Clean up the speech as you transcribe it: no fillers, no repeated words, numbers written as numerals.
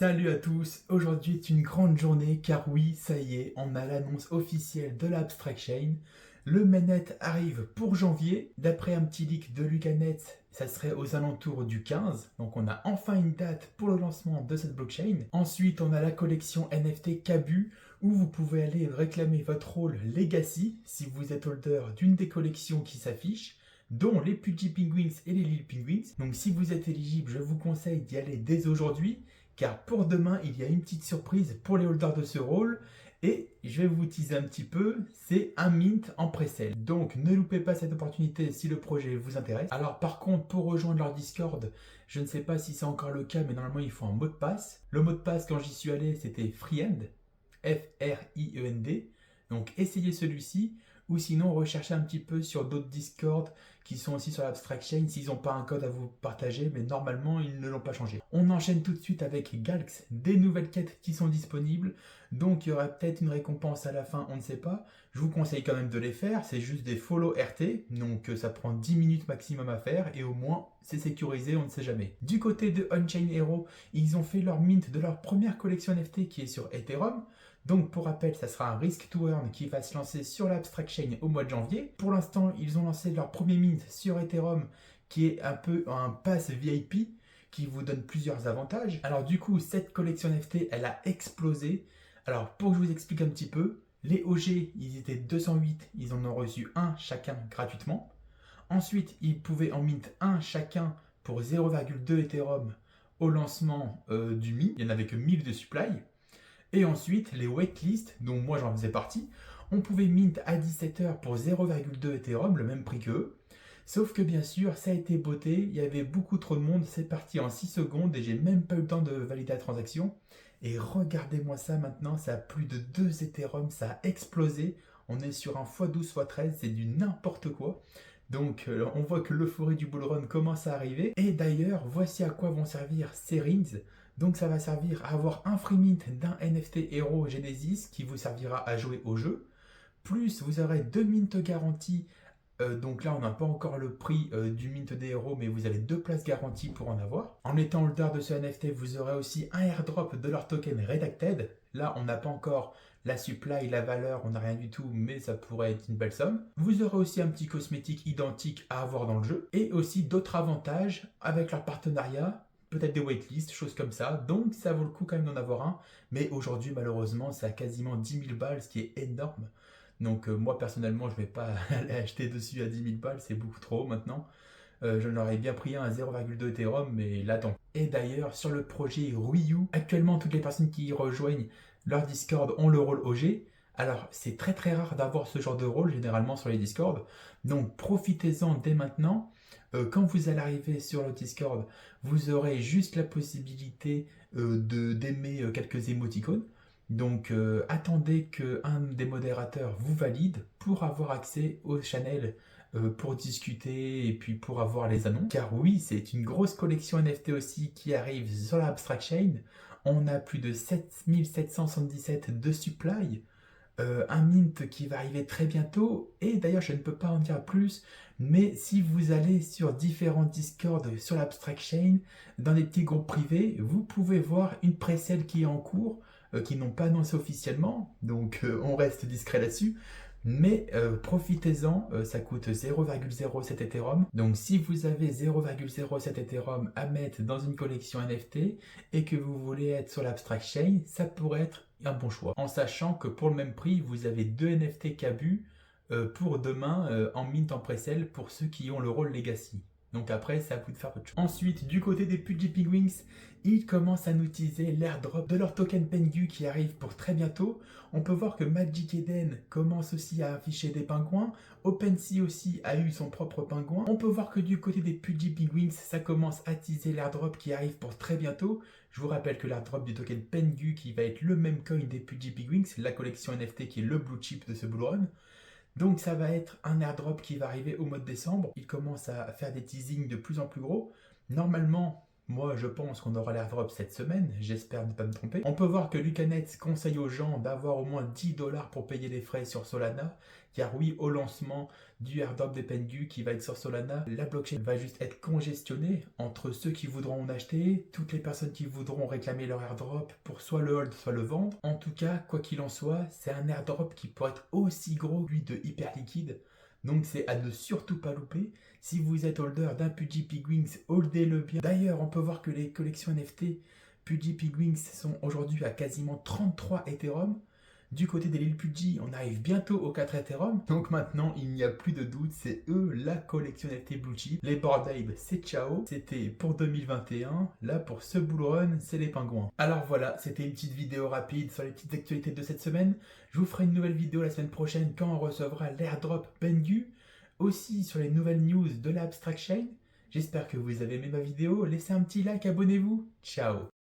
Salut à tous, aujourd'hui est une grande journée car oui, ça y est, on a l'annonce officielle de l'Abstract Chain. Le mainnet arrive pour janvier, d'après un petit leak de Lucanet, ça serait aux alentours du 15, donc on a enfin une date pour le lancement de cette blockchain. Ensuite, on a la collection NFT Kabu, où vous pouvez aller réclamer votre rôle Legacy si vous êtes holder d'une des collections qui s'affichent, dont les Pudgy Penguins et les Lil Penguins. Donc si vous êtes éligible, je vous conseille d'y aller dès aujourd'hui, car pour demain, il y a une petite surprise pour les holders de ce rôle, et je vais vous teaser un petit peu, c'est un mint en pré-sale. Donc ne loupez pas cette opportunité si le projet vous intéresse. Alors par contre, pour rejoindre leur Discord, je ne sais pas si c'est encore le cas, mais normalement il faut un mot de passe. Le mot de passe, quand j'y suis allé, c'était Friend, Friend. Donc essayez celui-ci, ou sinon recherchez un petit peu sur d'autres Discord qui sont aussi sur l'Abstract Chain s'ils n'ont pas un code à vous partager, mais normalement ils ne l'ont pas changé. On enchaîne tout de suite avec Galx, des nouvelles quêtes qui sont disponibles, donc il y aura peut-être une récompense à la fin, on ne sait pas. Je vous conseille quand même de les faire, c'est juste des follow RT, donc ça prend 10 minutes maximum à faire, et au moins c'est sécurisé, on ne sait jamais. Du côté de Unchained Hero, ils ont fait leur mint de leur première collection NFT qui est sur Ethereum. Donc pour rappel, ça sera un Risk to Earn qui va se lancer sur l'Abstract Chain au mois de janvier. Pour l'instant, ils ont lancé leur premier mint sur Ethereum qui est un peu un pass VIP qui vous donne plusieurs avantages. Alors du coup, cette collection NFT, elle a explosé. Alors pour que je vous explique un petit peu, les OG, ils étaient 208, ils en ont reçu un chacun gratuitement. Ensuite, ils pouvaient en mint un chacun pour 0,2 Ethereum au lancement du Mi. Il n'y en avait que 1000 de supply. Et ensuite, les waitlists, dont moi j'en faisais partie, on pouvait mint à 17h pour 0,2 Ethereum, le même prix qu'eux. Sauf que bien sûr, ça a été botté, il y avait beaucoup trop de monde, c'est parti en 6 secondes et j'ai même pas eu le temps de valider la transaction. Et regardez-moi ça maintenant, ça a plus de 2 Ethereum, ça a explosé. On est sur un x12, x13, c'est du n'importe quoi. Donc on voit que l'euphorie du bullrun commence à arriver. Et d'ailleurs, voici à quoi vont servir ces rings. Donc ça va servir à avoir un free mint d'un NFT Hero Genesis qui vous servira à jouer au jeu. Plus vous aurez 2 mints garanties. Donc là, on n'a pas encore le prix du mint des héros, mais vous avez 2 places garanties pour en avoir. En étant holder de ce NFT, vous aurez aussi un airdrop de leur token Redacted. Là, on n'a pas encore la supply, la valeur, on n'a rien du tout, mais ça pourrait être une belle somme. Vous aurez aussi un petit cosmétique identique à avoir dans le jeu. Et aussi d'autres avantages avec leur partenariat, peut-être des waitlists, choses comme ça. Donc ça vaut le coup quand même d'en avoir un. Mais aujourd'hui, malheureusement, c'est à quasiment 10 000 balles, ce qui est énorme. Donc moi personnellement, je ne vais pas aller acheter dessus à 10 000 balles, c'est beaucoup trop maintenant. Je l'aurais bien pris un à 0,2 Ethereum, mais là tant. Et d'ailleurs, sur le projet Ruyu, actuellement toutes les personnes qui y rejoignent leur Discord ont le rôle OG. Alors c'est très très rare d'avoir ce genre de rôle généralement sur les Discord. Donc profitez-en dès maintenant. Quand vous allez arriver sur le Discord, vous aurez juste la possibilité d'aimer quelques émoticônes. Donc attendez qu'un des modérateurs vous valide pour avoir accès au channel, pour discuter et puis pour avoir les annonces. Car oui, c'est une grosse collection NFT aussi qui arrive sur l'Abstract Chain. On a plus de 7777 de supply, un mint qui va arriver très bientôt. Et d'ailleurs, je ne peux pas en dire plus, mais si vous allez sur différents Discord sur l'Abstract Chain, dans des petits groupes privés, vous pouvez voir une pré-sale qui est en cours, qui n'ont pas annoncé officiellement, donc on reste discret là-dessus. Mais profitez-en, ça coûte 0,07 Ethereum. Donc si vous avez 0,07 Ethereum à mettre dans une collection NFT et que vous voulez être sur l'Abstract Chain, ça pourrait être un bon choix. En sachant que pour le même prix, vous avez 2 NFT Kabu pour demain en mint en pré-sale pour ceux qui ont le rôle Legacy. Donc après, c'est à vous de faire votre choix. Ensuite, du côté des Pudgy Penguins, ils commencent à nous teaser l'airdrop de leur token Pengu qui arrive pour très bientôt. On peut voir que Magic Eden commence aussi à afficher des pingouins. OpenSea aussi a eu son propre pingouin. On peut voir que du côté des Pudgy Penguins, ça commence à teaser l'airdrop qui arrive pour très bientôt. Je vous rappelle que l'airdrop du token Pengu qui va être le même coin des Pudgy Penguins, la collection NFT qui est le blue chip de ce bull run. Donc ça va être un airdrop qui va arriver au mois de décembre. Il commence à faire des teasings de plus en plus gros. Normalement, Moi, je pense qu'on aura l'airdrop cette semaine, j'espère ne pas me tromper. On peut voir que Lucanet conseille aux gens d'avoir au moins 10 $ pour payer les frais sur Solana, car oui, au lancement du airdrop des Pengu qui va être sur Solana, la blockchain va juste être congestionnée entre ceux qui voudront en acheter, toutes les personnes qui voudront réclamer leur airdrop pour soit le hold, soit le vendre. En tout cas, quoi qu'il en soit, c'est un airdrop qui pourrait être aussi gros que lui de Hyperliquid. Donc c'est à ne surtout pas louper. Si vous êtes holder d'un Pudgy Pigwings, holdez-le bien. D'ailleurs, on peut voir que les collections NFT Pudgy Pigwings sont aujourd'hui à quasiment 33 Ethereum. Du côté des Lil Pudgy, on arrive bientôt aux 4 Ethereum. Donc maintenant, il n'y a plus de doute, c'est eux la collection NFT Blue Chip. Les Bored Ape, c'est ciao. C'était pour 2021. Là, pour ce bull run, c'est les pingouins. Alors voilà, c'était une petite vidéo rapide sur les petites actualités de cette semaine. Je vous ferai une nouvelle vidéo la semaine prochaine quand on recevra l'airdrop Pengu. Aussi sur les nouvelles news de la Abstract Chain. J'espère que vous avez aimé ma vidéo. Laissez un petit like, abonnez-vous. Ciao.